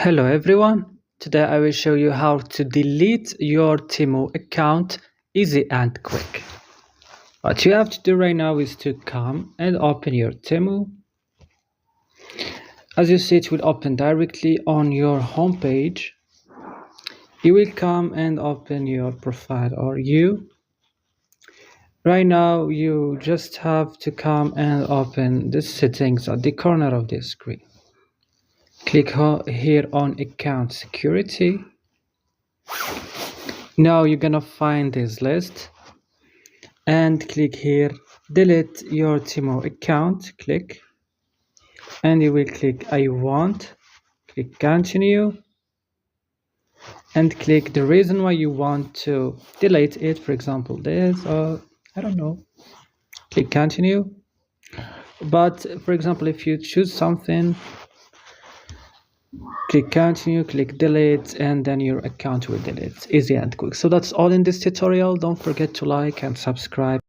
Hello everyone, today I will show you how to delete your Temu account easy and quick. What you have to do right now is to come and open your Temu. As you see, it will open directly on your home page. You will come and open your profile or you. Right now you just have to come and open the settings at the corner of the screen. Click here on account security. Now you're gonna find this list and click here delete your Temu account. Click and you will click I want, click continue and click the reason why you want to delete it, for example this or I don't know. Click continue. But for example, if you choose something, click continue, click delete, and then your account will delete. Easy and quick. So that's all in this tutorial. Don't forget to like and subscribe.